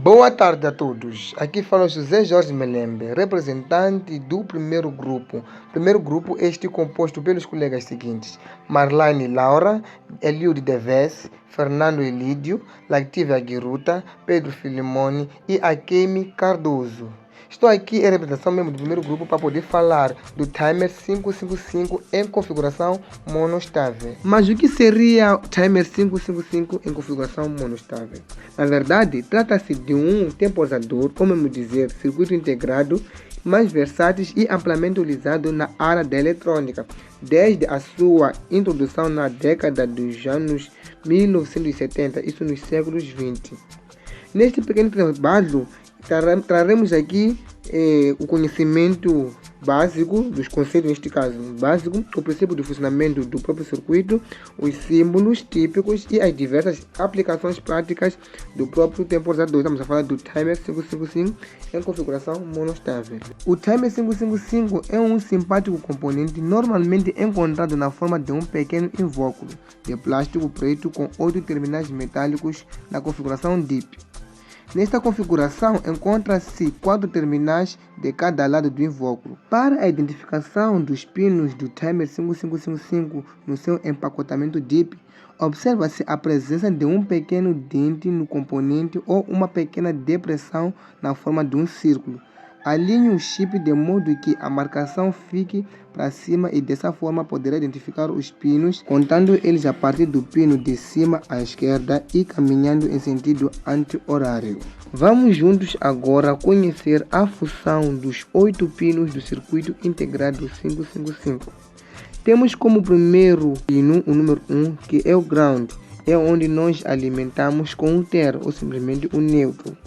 Boa tarde a todos. Aqui fala José Jorge Melembe, representante do primeiro grupo. Primeiro grupo este composto pelos colegas seguintes: Marlane Laura, Eliude Deves, Fernando Elídio, Lactívia Guiruta, Pedro Filimone e Akemi Cardoso. Estou aqui em representação mesmo do primeiro grupo para poder falar do Timer 555 em configuração monostável. Mas o que seria o Timer 555 em configuração monostável? Na verdade, trata-se de um temporizador, ou mesmo dizer, circuito integrado, mais versátil e amplamente utilizado na área da eletrônica, desde a sua introdução na década dos anos 1970, isso nos séculos 20. Neste pequeno trabalho, traremos aqui o conhecimento básico dos conceitos, neste caso básico, o princípio de funcionamento do próprio circuito, os símbolos típicos e as diversas aplicações práticas do próprio temporizador. Estamos a falar do Timer 555 em configuração monostável. O Timer 555 é um simpático componente normalmente encontrado na forma de um pequeno invólucro de plástico preto com 8 terminais metálicos na configuração DIP. Nesta configuração, encontra-se 4 terminais de cada lado do invólucro. Para a identificação dos pinos do Timer 5555 no seu empacotamento DIP, observa-se a presença de um pequeno dente no componente ou uma pequena depressão na forma de um círculo. Alinhe o chip de modo que a marcação fique para cima e dessa forma poderá identificar os pinos, contando eles a partir do pino de cima à esquerda e caminhando em sentido anti-horário. Vamos juntos agora conhecer a função dos 8 pinos do circuito integrado 555. Temos como primeiro pino o número 1, que é o ground, é onde nós alimentamos com o terra ou simplesmente o neutro.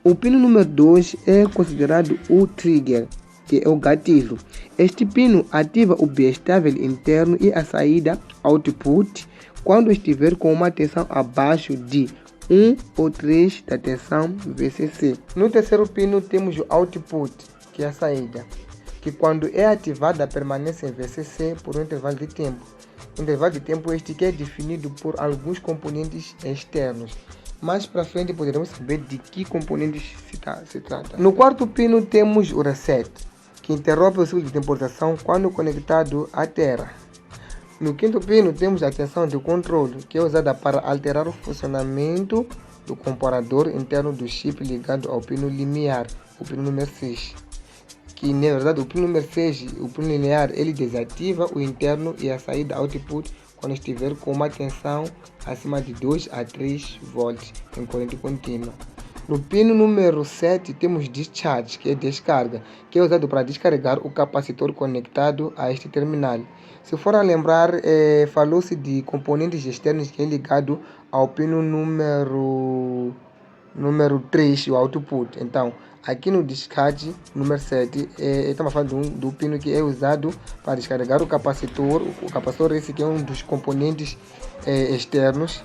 O pino número 2 é considerado o trigger, que é o gatilho. Este pino ativa o biestável interno e a saída output quando estiver com uma tensão abaixo de 1 ou 3 da tensão VCC. No terceiro pino temos o output, que é a saída, que quando é ativada permanece em VCC por um intervalo de tempo. Um intervalo de tempo este que é definido por alguns componentes externos. Mais para frente poderemos saber de que componentes se trata. No quarto pino temos o reset, que interrompe o ciclo de temporização quando conectado à terra. No quinto pino temos a tensão de controle, que é usada para alterar o funcionamento do comparador interno do chip ligado ao pino limiar, o pino número 6. Que na verdade o pino número 6, o pino linear, ele desativa o interno e a saída output quando estiver com uma tensão acima de 2 a 3 volts em corrente contínua. No pino número 7 temos discharge, que é descarga, que é usado para descarregar o capacitor conectado a este terminal. Se for a lembrar, falou-se de componentes externos que é ligado ao pino número 3, o output. Então, aqui no discharge número 7, estamos falando do pino que é usado para descarregar o capacitor. O capacitor esse que é um dos componentes externos.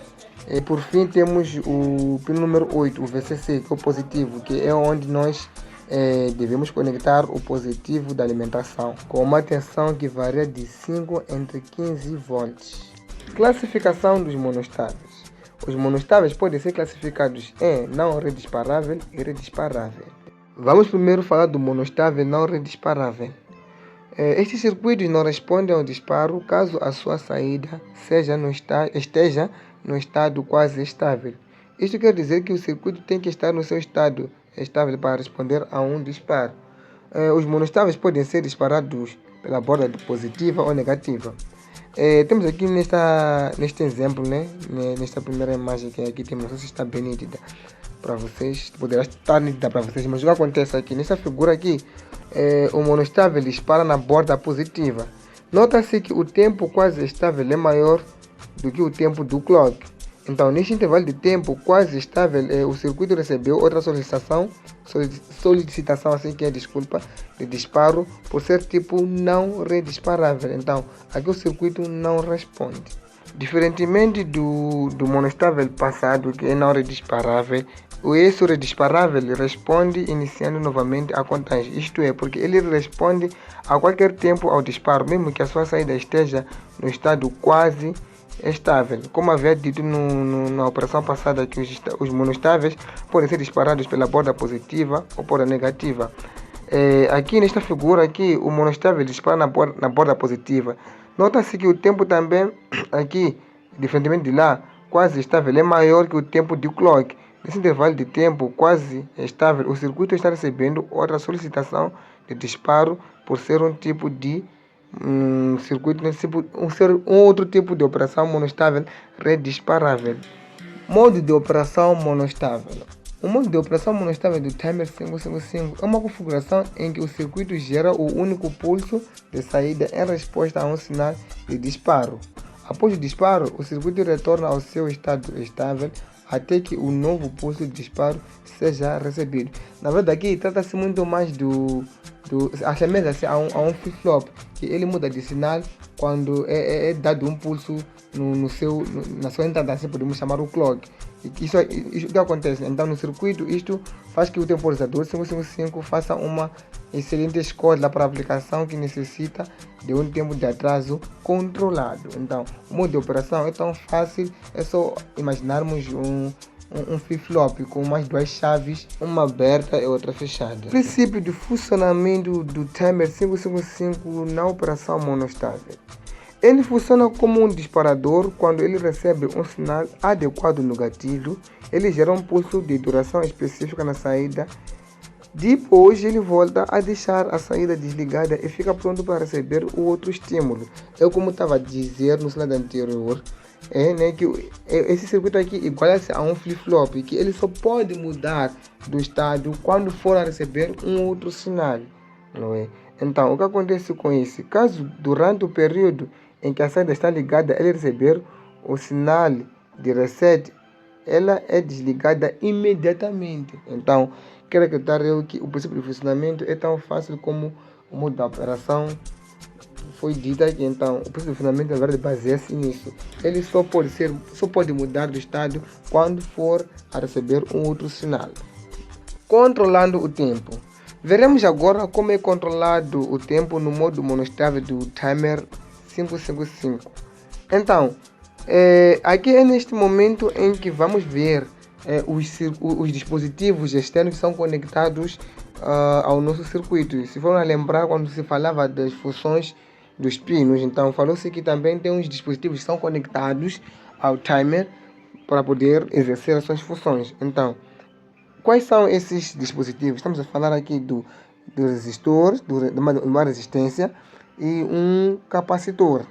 Por fim, temos o pino número 8, o VCC, que é o positivo, que é onde nós devemos conectar o positivo da alimentação, com uma tensão que varia de 5 entre 15 volts. Classificação dos monostáveis. Os monostáveis podem ser classificados em não redisparável e redisparável. Vamos primeiro falar do monostável não redisparável. Estes circuitos não respondem ao disparo caso a sua saída esteja no estado quase estável. Isto quer dizer que o circuito tem que estar no seu estado estável para responder a um disparo. Os monostáveis podem ser disparados pela borda positiva ou negativa. Temos aqui neste exemplo, né, nesta primeira imagem que aqui temos, não sei se está bem nítida para vocês, poderá estar nítida para vocês, mas o que acontece aqui, nessa figura aqui, o monostável dispara na borda positiva. Nota-se que o tempo quase estável é maior do que o tempo do clock. Então, neste intervalo de tempo quase estável, o circuito recebeu outra solicitação assim que é, de disparo por ser tipo não redisparável. Então, aqui o circuito não responde. Diferentemente do monostável passado, que é não redisparável, o esse redisparável responde iniciando novamente a contagem. Isto é, porque ele responde a qualquer tempo ao disparo, mesmo que a sua saída esteja no estado quase estável. Como havia dito na operação passada, que os monostáveis podem ser disparados pela borda positiva ou borda negativa. Aqui nesta figura aqui, o monostável dispara na borda positiva. Nota-se que o tempo também aqui, diferentemente de lá, quase estável, é maior que o tempo de clock. Nesse intervalo de tempo quase estável, o circuito está recebendo outra solicitação de disparo por ser um tipo de circuito, um outro tipo de operação monostável redisparável. Modo de operação monostável. O modo de operação monostável do timer 555 é uma configuração em que o circuito gera o único pulso de saída em resposta a um sinal de disparo. Após o disparo, o circuito retorna ao seu estado estável até que o novo pulso de disparo seja recebido. Na verdade, aqui trata-se muito mais assemelha-se a um flip-flop, que ele muda de sinal quando é dado um pulso na sua entrada, assim podemos chamar o clock. Isso que acontece. Então, no circuito, isto faz que o temporizador 555 faça uma excelente escolha para a aplicação que necessita de um tempo de atraso controlado. Então, o modo de operação é tão fácil, é só imaginarmos um flip-flop com mais duas chaves, uma aberta e outra fechada. Princípio de funcionamento do timer 555 na operação monostável. Ele funciona como um disparador. Quando ele recebe um sinal adequado no gatilho, ele gera um pulso de duração específica na saída. Depois ele volta a deixar a saída desligada e fica pronto para receber o outro estímulo. Eu, como estava a dizer no slide anterior, que esse circuito aqui iguala-se a um flip-flop, que ele só pode mudar do estado quando for a receber um outro sinal, não é? Então, o que acontece com isso? Caso durante o período em que a saída está ligada, ele receber o sinal de reset, ela é desligada imediatamente. Então, quero acreditar eu que o princípio de funcionamento é tão fácil como o modo da operação foi dito aqui. Então, o princípio de funcionamento, na verdade, baseia-se nisso. Ele só pode mudar de estado quando for a receber um outro sinal. Controlando o tempo. Veremos agora como é controlado o tempo no modo monostável do timer 555. Então, aqui é neste momento em que vamos ver os dispositivos externos que são conectados ao nosso circuito. Se for lembrar, quando se falava das funções dos pinos, então falou-se que também tem uns dispositivos que são conectados ao timer para poder exercer as suas funções. Então, quais são esses dispositivos? Estamos a falar aqui do resistor, de uma resistência e um capacitor.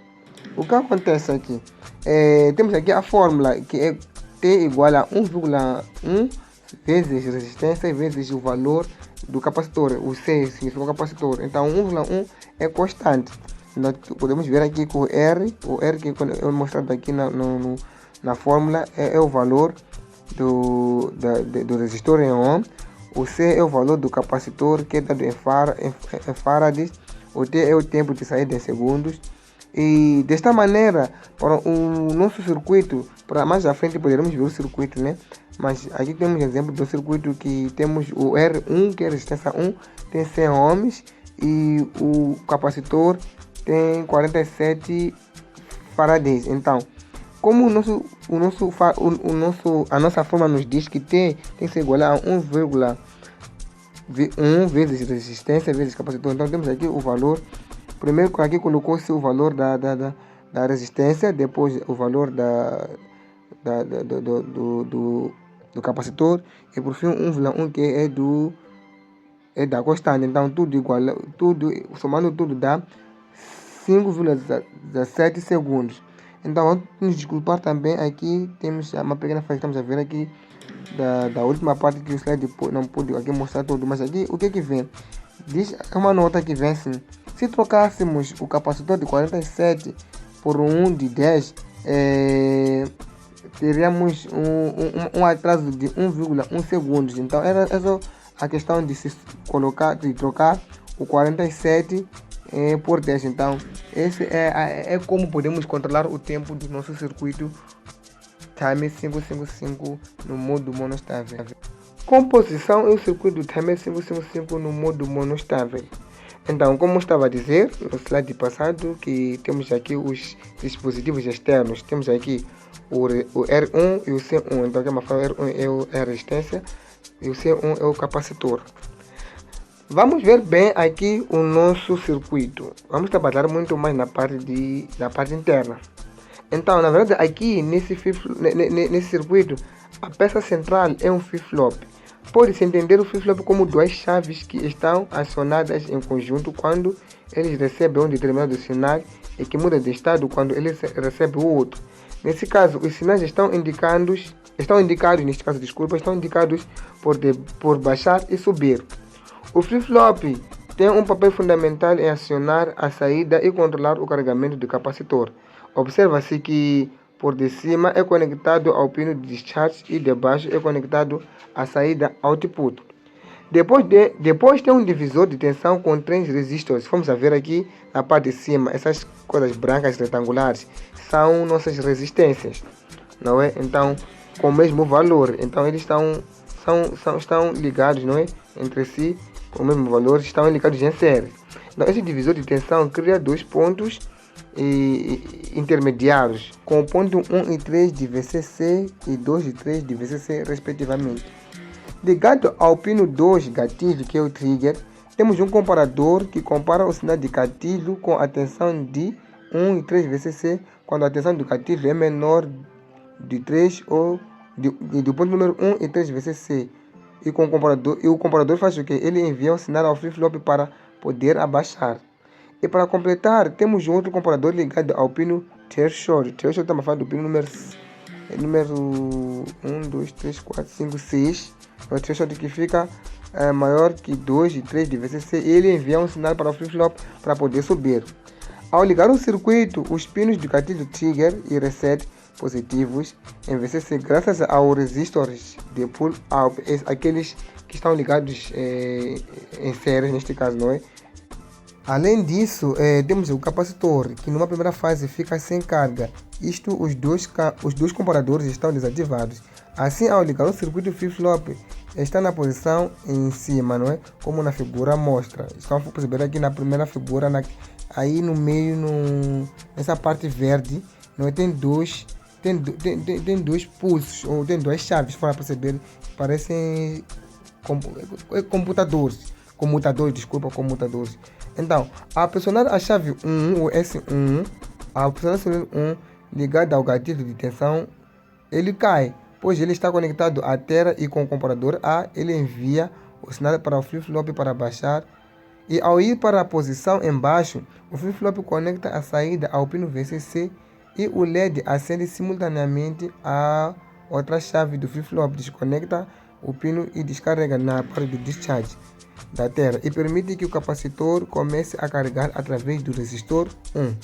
O que acontece aqui? Temos aqui a fórmula, que é T igual a 1,1 vezes resistência vezes o valor do capacitor. O C significa o capacitor. Então, 1,1 é constante. Nós podemos ver aqui que o R que é mostrado aqui na fórmula é o valor do resistor em ohm. O C é o valor do capacitor, que é dado em farads. O T é o tempo de saída em segundos. E desta maneira, para o nosso circuito, para mais à frente poderemos ver o circuito, né? Mas aqui temos exemplo do circuito que temos o R1, que é a resistência 1, tem 100 ohms, e o capacitor tem 47 farads. Então, como a nossa fórmula nos diz que T tem que ser igual a 1,1 vezes resistência vezes capacitor, então temos aqui o valor. Primeiro aqui colocou-se o valor da resistência, depois o valor do capacitor e por fim 1,1 que é da constante. Então somando tudo dá 5,17 segundos. Então vamos nos desculpar também, aqui temos uma pequena falha, estamos a ver aqui da última parte que o slide não pude aqui mostrar tudo, mas aqui o que vem? Diz uma nota que vem assim: se trocássemos o capacitor de 47 por um de 10, teríamos um atraso de 1,1 segundos. Então era só a questão de trocar o 47 por 10. Então esse é como podemos controlar o tempo do nosso circuito Timer 555 no modo monostável. Composição e o circuito do Timer 555 no modo monostável. Então, como eu estava a dizer no slide passado, que temos aqui os dispositivos externos. Temos aqui o R1 e o C1. Então, aqui o R1 é a resistência e o C1 é o capacitor. Vamos ver bem aqui o nosso circuito. Vamos trabalhar muito mais na parte interna. Então, na verdade, aqui nesse circuito, a peça central é um flip-flop. Pode-se entender o flip-flop como duas chaves que estão acionadas em conjunto quando eles recebem um determinado sinal e que muda de estado quando eles recebem o outro. Nesse caso, os sinais estão indicados por baixar e subir. O flip-flop tem um papel fundamental em acionar a saída e controlar o carregamento do capacitor. Observa-se que por de cima é conectado ao pino de discharge e de baixo é conectado à saída output. Depois tem um divisor de tensão com 3 resistores. Vamos ver aqui na parte de cima, essas coisas brancas retangulares são nossas resistências, não é? Então, com o mesmo valor. Então, eles estão ligados, não é? Entre si, com o mesmo valor, estão ligados em série. Então, esse divisor de tensão cria 2 pontos intermediários, com o ponto 1 e 3 de VCC e 2 e 3 de VCC, respectivamente. Ligado ao pino 2 gatilho, que é o trigger, temos um comparador que compara o sinal de gatilho com a tensão de 1 e 3 VCC, quando a tensão do gatilho é menor de 3 ou do ponto número 1 e 3 VCC. E o comparador faz o que? Ele envia um sinal ao flip-flop para poder abaixar. E para completar, temos um outro comparador ligado ao pino threshold. Threshold estamos falando do pino número 1, 2, 3, 4, 5, 6. O threshold que fica maior que 2 e 3 de VCC. E ele envia um sinal para o flip-flop para poder subir. Ao ligar o circuito, os pinos do gatilho trigger e reset positivos em VCC, graças aos resistores de pull-up, aqueles que estão ligados em série, neste caso, não é? Além disso, temos o capacitor, que numa primeira fase fica sem carga. Os dois comparadores estão desativados. Assim, ao ligar o circuito, o flip-flop está na posição em cima, não é? Como na figura mostra. Estão a perceber aqui na primeira figura, aí no meio, nessa parte verde, não é? Tem dois pulsos, ou tem duas chaves, para perceber, parecem comutadores. Então, ao pressionar a chave 1, o S1, ao pressionar a chave 1 ligada ao gatilho de tensão, ele cai, pois ele está conectado à terra e com o comparador A, ele envia o sinal para o flip-flop para baixar. E ao ir para a posição embaixo, o flip-flop conecta a saída ao pino VCC e o LED acende simultaneamente a outra chave do flip-flop, desconecta o pino e descarrega na parte de discharge da terra e permite que o capacitor comece a carregar através do resistor 1.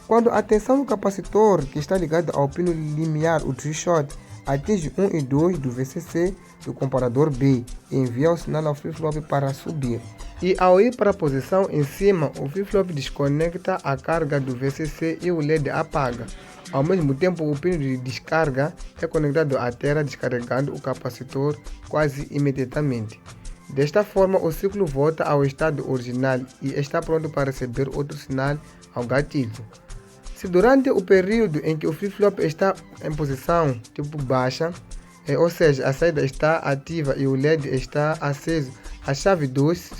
Quando a tensão do capacitor, que está ligado ao pino limiar, o threshold, atinge 1 e 2 do VCC do comparador B, envia o sinal ao flip-flop para subir. E ao ir para a posição em cima, o flip-flop desconecta a carga do VCC e o LED apaga. Ao mesmo tempo, o pino de descarga é conectado à terra, descarregando o capacitor quase imediatamente. Desta forma, o ciclo volta ao estado original e está pronto para receber outro sinal ao gatilho. Se durante o período em que o flip-flop está em posição baixa, ou seja, a saída está ativa e o LED está aceso, a chave 2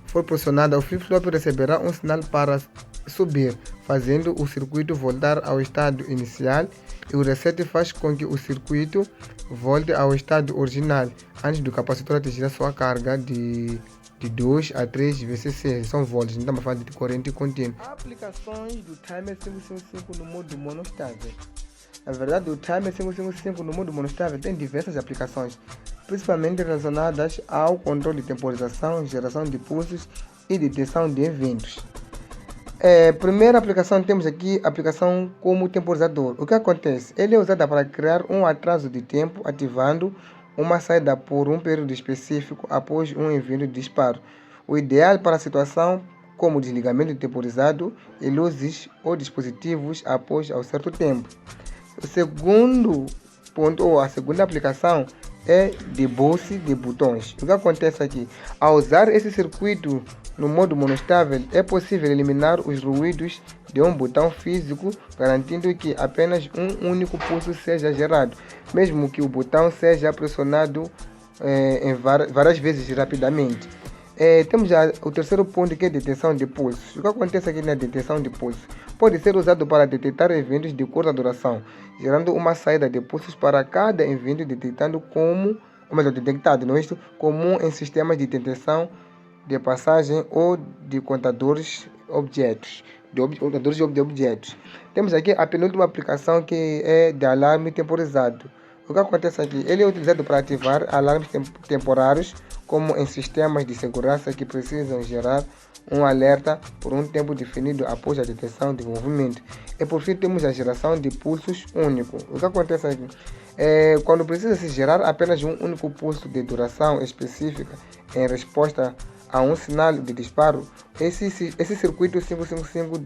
for pressionada, o flip-flop receberá um sinal para subir, fazendo o circuito voltar ao estado inicial, e o reset faz com que o circuito volte ao estado original antes do capacitor atingir a sua carga de 2 a 3 VCC, são volts, não estamos falando de corrente contínua. Aplicações do timer 555 no modo monostável. Na verdade, o timer 555 no modo monostável tem diversas aplicações, principalmente relacionadas ao controle de temporização, geração de pulsos e detecção de eventos. Primeira aplicação, temos aqui a aplicação como temporizador. O que acontece? Ele é usado para criar um atraso de tempo, ativando uma saída por um período específico após um evento de disparo. O ideal para a situação como desligamento temporizado e luzes ou dispositivos após um certo tempo. O segundo ponto, ou a segunda aplicação, é de bolsa de botões. O que acontece aqui? Ao usar esse circuito no modo monostável, é possível eliminar os ruídos de um botão físico, garantindo que apenas um único pulso seja gerado, mesmo que o botão seja pressionado várias vezes rapidamente. Temos já o terceiro ponto, que é a detecção de pulsos. O que acontece aqui na detecção de pulsos? Pode ser usado para detectar eventos de curta duração, gerando uma saída de pulsos para cada evento, detectado, não é isto, comum em sistemas de detecção de passagem ou de contadores de objetos. Temos aqui a penúltima aplicação, que é de alarme temporizado. O que acontece aqui? Ele é utilizado para ativar alarmes temporários, como em sistemas de segurança que precisam gerar um alerta por um tempo definido após a detecção de movimento. E por fim temos a geração de pulsos único. O que acontece aqui? Quando precisa se gerar apenas um único pulso de duração específica em resposta a um sinal de disparo, esse circuito 555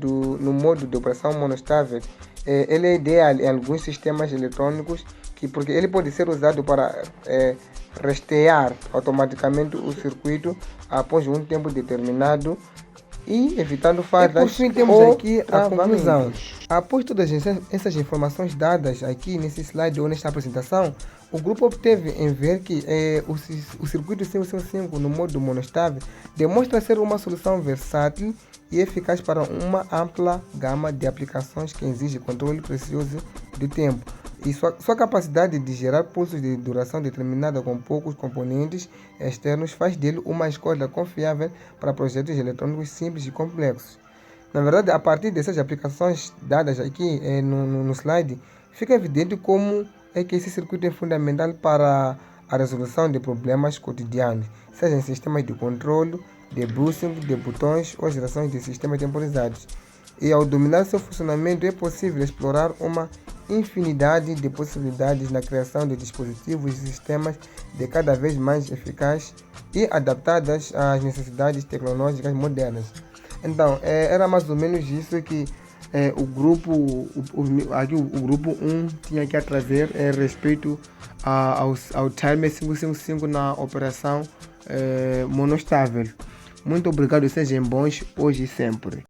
no modo de operação monostável, ele é ideal em alguns sistemas eletrônicos, porque ele pode ser usado para rastrear automaticamente o circuito após um tempo determinado e evitando falhas. E por fim temos aqui a conclusão. Após todas essas informações dadas aqui nesse slide ou nesta apresentação, o grupo obteve em ver que o circuito 555 no modo monostável demonstra ser uma solução versátil e eficaz para uma ampla gama de aplicações que exige controle precioso do tempo. E sua capacidade de gerar pulsos de duração determinada com poucos componentes externos faz dele uma escolha confiável para projetos eletrônicos simples e complexos. Na verdade, a partir dessas aplicações dadas aqui no slide, fica evidente como é que esse circuito é fundamental para a resolução de problemas cotidianos, seja em sistemas de controle, de boosting de botões ou gerações de sistemas temporizados. E ao dominar seu funcionamento, é possível explorar uma infinidade de possibilidades na criação de dispositivos e sistemas de cada vez mais eficazes e adaptadas às necessidades tecnológicas modernas. Então, era mais ou menos isso que o grupo 1 tinha que trazer respeito ao Timer 555 na operação monostável. Muito obrigado, sejam bons hoje e sempre.